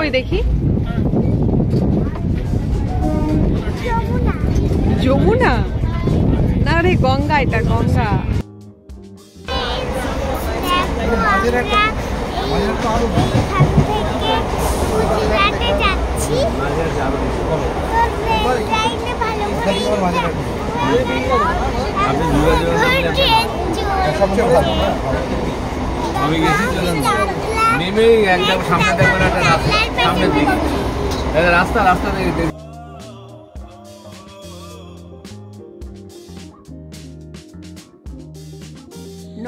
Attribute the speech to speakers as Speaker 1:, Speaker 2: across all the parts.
Speaker 1: কই দেখি। যমুনা না রে, গঙ্গা, এটা গঙ্গা।
Speaker 2: আমি নেমে একদম সামনে দেখবেন একটা সামনের দিকে রাস্তা দেখে।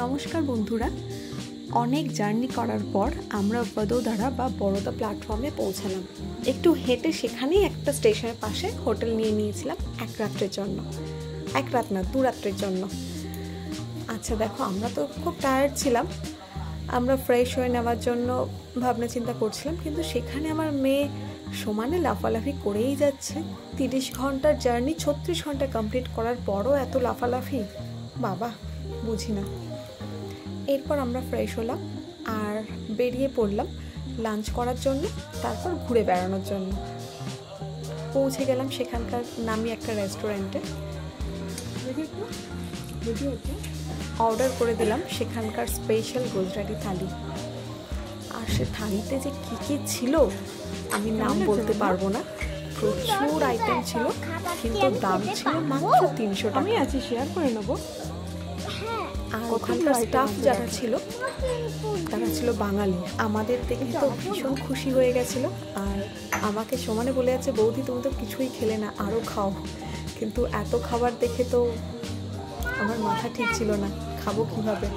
Speaker 1: নমস্কার বন্ধুরা, অনেক জার্নি করার পর আমরা বদোদরা বা বরোদা প্ল্যাটফর্মে পৌঁছালাম। একটু হেঁটে সেখানেই একটা স্টেশনের পাশে হোটেল নিয়ে নিয়েছিলাম এক রাত্রের জন্য, এক রাত না 2 রাত্রের জন্য। আচ্ছা দেখো, আমরা তো খুব টায়ার্ড ছিলাম, আমরা ফ্রেশ হয়ে নেওয়ার জন্য ভাবনা চিন্তা করছিলাম, কিন্তু সেখানে আমার মেয়ে সমানে লাফালাফি করেই যাচ্ছে। 30 ঘন্টার জার্নি 36 ঘন্টা কমপ্লিট করার পরও এত লাফালাফি, বাবা বুঝি না। এরপর আমরা ফ্রেশ হলাম আর বেরিয়ে পড়লাম লাঞ্চ করার জন্য, তারপর ঘুরে বেড়ানোর জন্য। পৌঁছে গেলাম সেখানকার নামি একটা রেস্টুরেন্টে। অর্ডার করে দিলাম সেখানকার স্পেশাল গুজরাটি থালি। আর সে থালিতে যে কী কী ছিল আমি নাম বলতে পারবো না, প্রচুর আইটেম ছিল, কিন্তু দাম ছিল মাত্র 300 টাকা। আমি আছি, শেয়ার করে নেবো। আর ওখানকার স্টাফ যারা ছিল তারা ছিল বাঙালি। আমাদের দেখে তো ভীষণ খুশি হয়ে গেছিল, আর আমাকে সমানে বলে যাচ্ছে, বৌদি তুমি তো কিছুই খেলে না, আরও খাও। কিন্তু এত খাবার দেখে তো আমার মাথা ঠিক ছিল না, খাবো কিভাবে।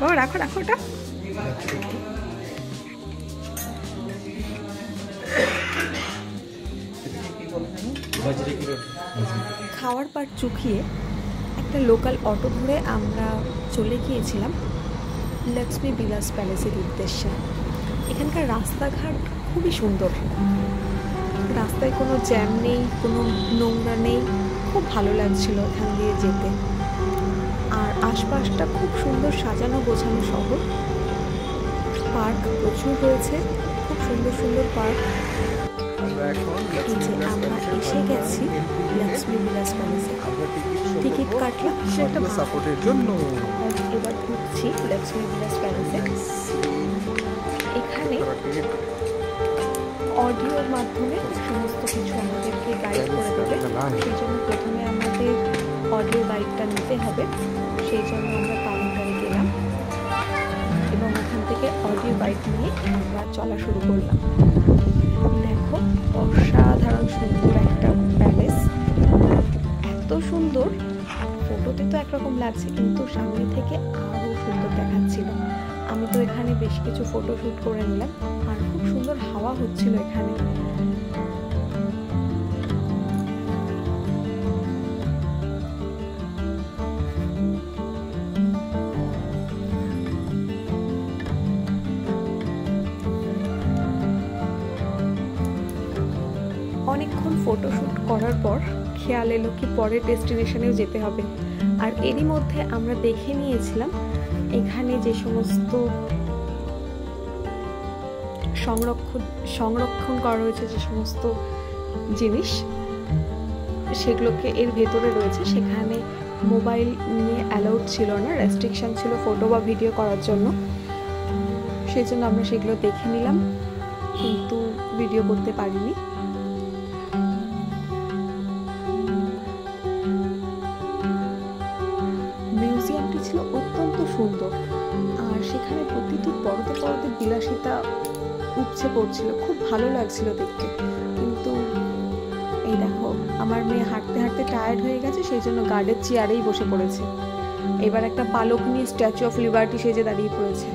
Speaker 1: বাবা রাখো রাখো ওটা। খাওয়ার পর চুকিয়ে একটা লোকাল অটো ধরে আমরা চলে গিয়েছিলাম লক্ষ্মী বিলাস প্যালেসের উদ্দেশ্যে। এখানকার রাস্তাঘাট খুবই সুন্দর, রাস্তায় কোনো জ্যাম নেই, কোনো নোংরা নেই, খুব ভালো লাগছিল এখান দিয়ে যেতে। আর আশপাশটা খুব সুন্দর সাজানো গোছানো শহর, পার্ক প্রচুর রয়েছে, খুব সুন্দর সুন্দর পার্ক। আমরা এসে গেছি লক্ষ্মী বিলাস প্যালেসে, টিকিট কাটলাম সেটা সাপোর্টের জন্য। এবার ঢুকছি লক্ষ্মী বিলাস প্যালেসে। এখানে অডিওর মাধ্যমে সমস্ত কিছু আমাদেরকে গাইড করে দেবে, সেই জন্য প্রথমে আমাদের অডিও গাইডটা নিতে হবে। সেই জন্য আমরা কাউন্টারে গেলাম এবং ওখান থেকে অডিও গাইড নিয়ে আমরা চলা শুরু করলাম। দেখো, অসাধারণ সুন্দর একটা প্যালেস, এত সুন্দর। ফটোতে তো একরকম লাগছে, কিন্তু সামনে থেকে আরও সুন্দর দেখাচ্ছিল। আমি তো এখানে বেশ কিছু ফটো শ্যুট করে নিলাম, আর খুব সুন্দর হাওয়া হচ্ছিল এখানে। অনেকক্ষণ ফটোশ্যুট করার পর খেয়াল এলো কি পরের ডেস্টিনেশনেও যেতে হবে। আর এরই মধ্যে আমরা দেখে নিয়েছিলাম এখানে যে সমস্ত সংরক্ষণ করা রয়েছে, যে সমস্ত জিনিস সেগুলোকে এর ভেতরে রয়েছে। সেখানে মোবাইল নিয়ে অ্যালাউড ছিল না, রেস্ট্রিকশন ছিল ফটো বা ভিডিও করার জন্য। সেই জন্য আমরা সেগুলো দেখে নিলাম, কিন্তু ভিডিও করতে পারিনি। মিউজিয়ামটি ছিল অত্যন্ত সুন্দর, আর সেখানে প্রতিটি পরতে পরতে বিলাসিতা উপচে পড়ছিল, খুব ভালো লাগছিল দেখতে। কিন্তু এই দেখো, আমার মেয়ে হাঁটতে হাঁটতে টায়ার্ড হয়ে গেছে, সেই জন্য গার্ডের চেয়ারেই বসে পড়েছে। এবার একটা পালক নিয়ে স্ট্যাচু অফ লিবার্টি সেজে দাঁড়িয়ে পড়েছে।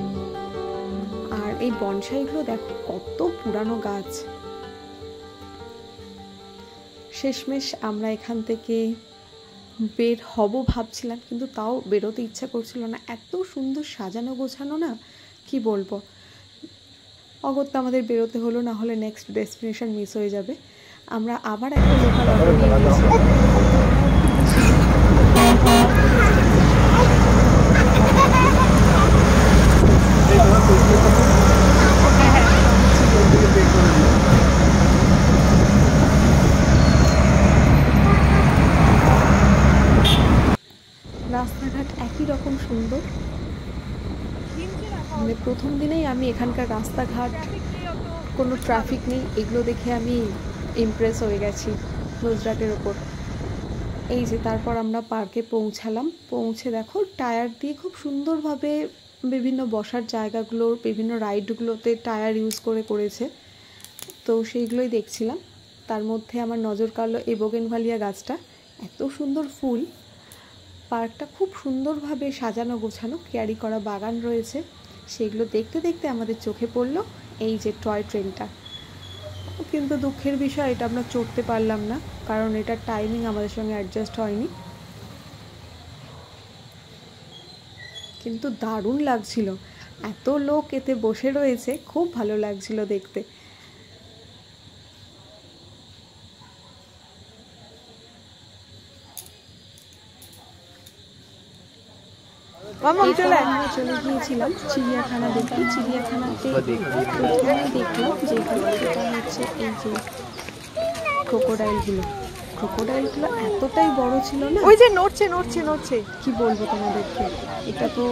Speaker 1: আর এই বনসাইগুলো দেখো, কত পুরানো গাছ। শেষমেশ আমরা এখান থেকে বের হব ভাবছিলাম, কিন্তু তাও বেরোতে ইচ্ছা করছিল না, এত সুন্দর সাজানো গোছানো না, কি বলবো। অগত্যা আমাদের বেরোতে হলো, না হলে নেক্সট ডেস্টিনেশন মিস হয়ে যাবে। আমরা আবার একটা লোকাল অটো নিয়ে নিয়েছি। সুন্দর। মানে প্রথম দিনেই আমি এখানকার রাস্তাঘাট, কোনো ট্রাফিক নেই, এগুলো দেখে আমি ইমপ্রেস হয়ে গেছি গুজরাটের ওপর। এই যে তারপর আমরা পার্কে পৌঁছালাম। পৌঁছে দেখো টায়ার দিয়ে খুব সুন্দরভাবে বিভিন্ন বসার জায়গাগুলোর, বিভিন্ন রাইডগুলোতে টায়ার ইউজ করেছে। তো সেইগুলোই দেখছিলাম। তার মধ্যে আমার নজর কাড়লো এই বোগেনভেলিয়া গাছটা, এত সুন্দর ফুল। পার্কটা খুব সুন্দরভাবে সাজানো গোছানো, ক্যারি করা বাগান রয়েছে। সেগুলো দেখতে দেখতে আমাদের চোখে পড়লো এই যে টয় ট্রেনটা। কিন্তু দুঃখের বিষয় এটা আমরা চড়তে পারলাম না, কারণ এটার টাইমিং আমাদের সঙ্গে অ্যাডজাস্ট হয়নি। কিন্তু দারুণ লাগছিল, এত লোক এতে বসে রয়েছে, খুব ভালো লাগছিল দেখতে। আমরা চলে গিয়েছিলাম চিড়িয়াখানা দেখতে। চিড়িয়াখানাতে প্রথমে দেখলাম যেগুলো, সেটা হচ্ছে এই যে ক্রোকোডাইলগুলো এতটাই বড় ছিল না,
Speaker 3: ওই যে নড়ছে
Speaker 1: কি বলবো তোমাদেরকে। এটা তো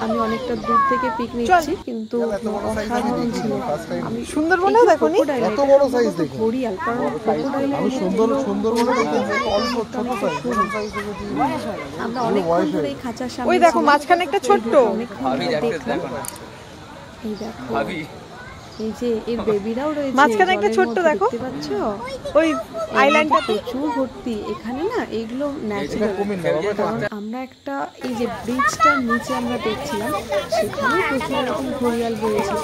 Speaker 1: আমি অনেকটা দূর থেকে পিক নিচ্ছি, কিন্তু অসাধারণ ছিল। আমি
Speaker 3: সুন্দরবনেও দেখোনি
Speaker 1: এত বড় সাইজ দেখো, ঘড়িয়াল, কারণ ক্রোকোডাইলের আমরা অনেকক্ষণ ধরে এই খাঁচার সামনে,
Speaker 3: ওই দেখো মাঝখানে একটা ছোট্ট,
Speaker 1: অনেকক্ষণ ধরে দেখলাম। এই দেখো এই যে এর বেবিরাও রয়েছে
Speaker 3: মাঝখানে একটা ছোট্ট, দেখো
Speaker 1: দেখতে পাচ্ছ,
Speaker 3: ওই আইল্যান্ডটা
Speaker 1: প্রচুর ভর্তি। এখানে না এইগুলো ন্যাচারাল, কারণ আমরা একটা এই যে ব্রিজটার নিচে আমরা দেখছিলাম, সেখানে প্রচুর রকম ঘড়িয়াল রয়েছে।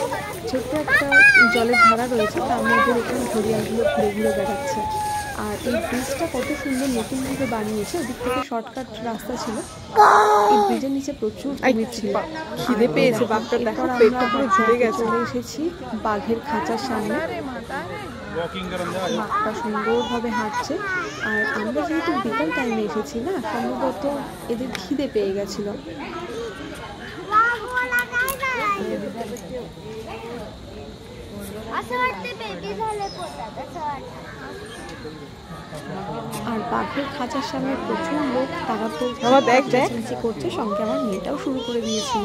Speaker 1: ছোট্ট একটা জলের ধারা রয়েছে, তার মধ্যে এখানে ঘড়িয়ালগুলো ঘুরে ঘুরে বেড়াচ্ছে। আর এই ব্রিজটা কত সুন্দর নতুনভাবে বানিয়েছে, ওদিক থেকে শর্টকাট রাস্তা ছিল। এই ব্রিজের নিচে প্রচুর কুমির ছিল।
Speaker 3: খিদে পেয়েছে বাঘটা, দেখো পেটটা পুরো ঝরে গেছে।
Speaker 1: চলে এসেছি বাঘের খাঁচার সামনে। বাঘটা সুন্দরভাবে হাঁটছে। আর আমরা যেহেতু বিকাল টাইমে এসেছি না, সম্ভবত এদের খিদে পেয়ে গেছিল। আর বাঘের খাঁচার সামনে প্রচুর লোক, তারা তো চেঁচামেচি করছে, সঙ্গে আমার মেয়েটাও শুরু করে দিয়েছিল।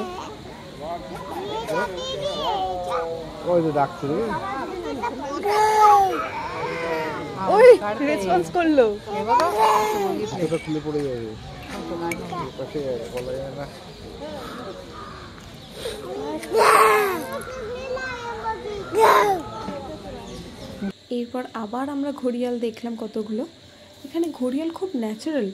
Speaker 3: ওই রেসপন্স করলো,
Speaker 2: খুলে পড়ে যাবে।
Speaker 1: এরপর আবার আমরা ঘড়িয়াল দেখলাম কতগুলো। এখানে ঘড়িয়াল খুব ন্যাচারাল।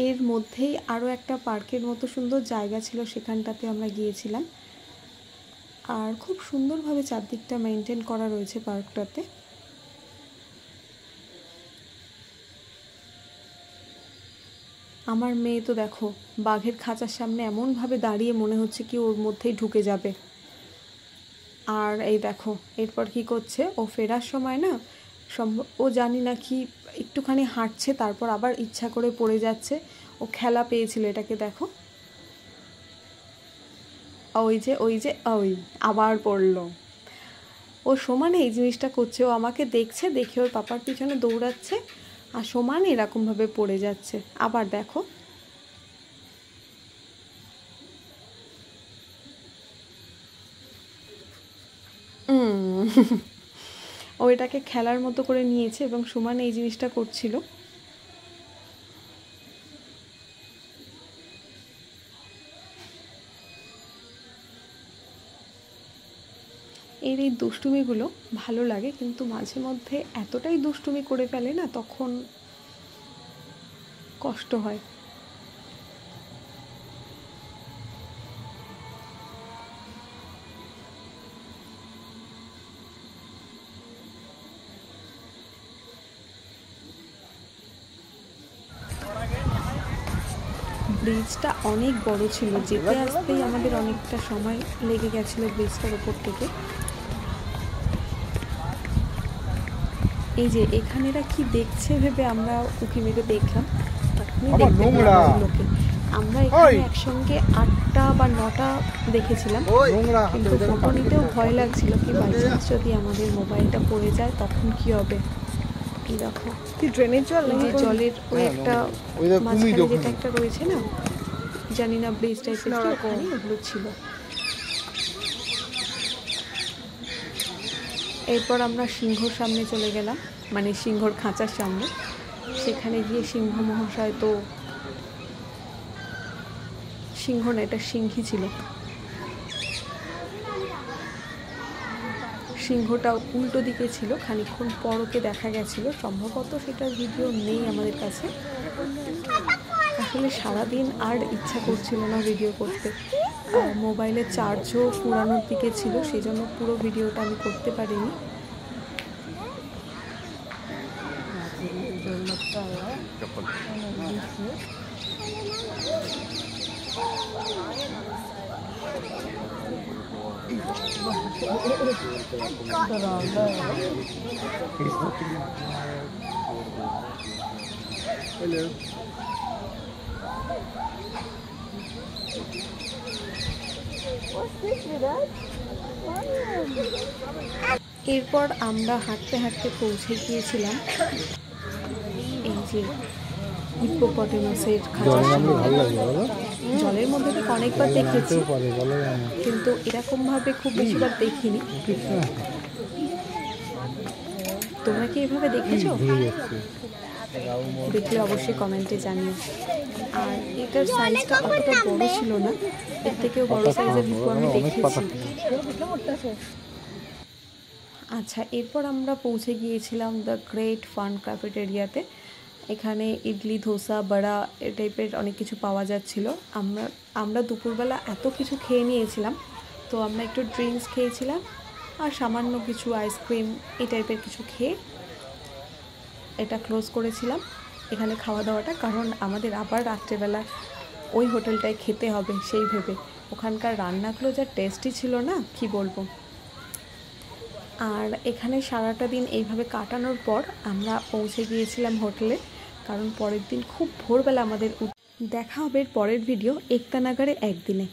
Speaker 1: এর মধ্যেই আরও একটা পার্কের মতো সুন্দর জায়গা ছিল, সেখানটাতে আমরা গিয়েছিলাম। আর খুব সুন্দরভাবে চারদিকটা মেনটেন করা রয়েছে পার্কটাতে। আমার মেয়ে তো দেখো বাঘের খাঁচার সামনে এমনভাবে দাঁড়িয়ে মনে হচ্ছে কি ওর মধ্যেই ঢুকে যাবে। আর এই দেখো এরপর কি করছে, ও ফেরার সময় না ও জানি না কি একটুখানি হাঁটছে, তারপর আবার ইচ্ছা করে পড়ে যাচ্ছে। ও খেলা পেয়েছিল এটাকে, দেখো ওই যে আবার পড়লো। ও সমানে এই জিনিসটা করছে, ও আমাকে দেখছে, দেখে ওর পাপার পিছনে দৌড়াচ্ছে, আর সমানে এরকমভাবে পড়ে যাচ্ছে। আবার দেখো ও এটাকে খেলার মতো করে নিয়েছে এবং সমানে এই জিনিসটা করছিল। এর এই দুষ্টুমিগুলো ভালো লাগে, কিন্তু মাঝে মধ্যে এতটাই দুষ্টুমি করে ফেলে না, তখন কষ্ট হয়। ব্রিজটা অনেক বড় ছিল, যেতে আসতেই আমাদের অনেকটা সময় লেগে গেছিল ব্রিজটার উপর থেকে। এই যে এখানেরা কি দেখছে ভেবে আমরা উঁকি মেরে দেখলাম, আমরা এখানে একসঙ্গে 8টা বা 9টা দেখেছিলাম, কিন্তু ফটো নিতেও ভয় লাগছিল কি বাই চান্স যদি আমাদের মোবাইলটা পড়ে যায় তখন কি হবে। দেখো
Speaker 3: কি ড্রেনেজ জল
Speaker 1: এই যে
Speaker 3: নাকি
Speaker 1: জলের ওই একটা মাঝখানে যেটা একটা রয়েছে না, জানি না ব্রিজ টাইপের কি, ওখানে ওগুলো ছিল। এরপর আমরা সিংহর সামনে চলে গেলাম, মানে সিংহর খাঁচার সামনে। সেখানে গিয়ে সিংহ মহাশয় তো, সিংহ না এটা সিংহী ছিল, সিংহটা উল্টো দিকে ছিল। খানিকক্ষণ পর ওকে দেখা গেছিল, সম্ভবত সেটার ভিডিও নেই আমাদের কাছে। আসলে সারাদিন আর ইচ্ছা করছিল না ভিডিও করতে, মোবাইলের চার্জও পুরানোর দিকে ছিল, সেই জন্য পুরো ভিডিওটা আমি করতে পারিনি। এরপর আমরা হাঁটতে হাঁটতে পৌঁছে গিয়েছিলাম এই যে হিপ্পোপটেমাসের খাঁচার সামনে। জলের মধ্যে তো অনেকবার দেখেছি, কিন্তু এরকমভাবে খুব বেশিবার দেখিনি। তোমরা কি এভাবে দেখেছো? দেখলে অবশ্যই কমেন্টে জানিও। আর এটার সাইজটা অতটা বড় ছিল না, এর থেকেও বড় সাইজের হিপ্পো আমি দেখেছি। আচ্ছা, এরপর আমরা পৌঁছে গিয়েছিলাম দ্য গ্রেট ফান ক্যাফেটেরিয়াতে। এখানে ইডলি, ধোসা, বড়া এ টাইপের অনেক কিছু পাওয়া যাচ্ছিল। আমরা দুপুরবেলা এত কিছু খেয়ে নিয়েছিলাম, তো আমরা একটু ড্রিঙ্কস খেয়েছিলাম আর সামান্য কিছু আইসক্রিম এই টাইপের কিছু খেয়ে এটা ক্লোজ করেছিলাম এখানে খাওয়া দাওয়াটা, কারণ আমাদের আবার রাত্রেবেলা ওই হোটেলটায় খেতে হবে সেই ভেবে। ওখানকার রান্নাগুলো যা টেস্টি ছিল না, কি বলবো। আর এখানে সারাটা দিন এইভাবে কাটানোর পর আমরা পৌঁছে গিয়েছিলাম হোটেলে, কারণ পরের দিন খুব ভোরবেলা আমাদের দেখা হবে। পরের ভিডিও একতা নাগারে একদিনে।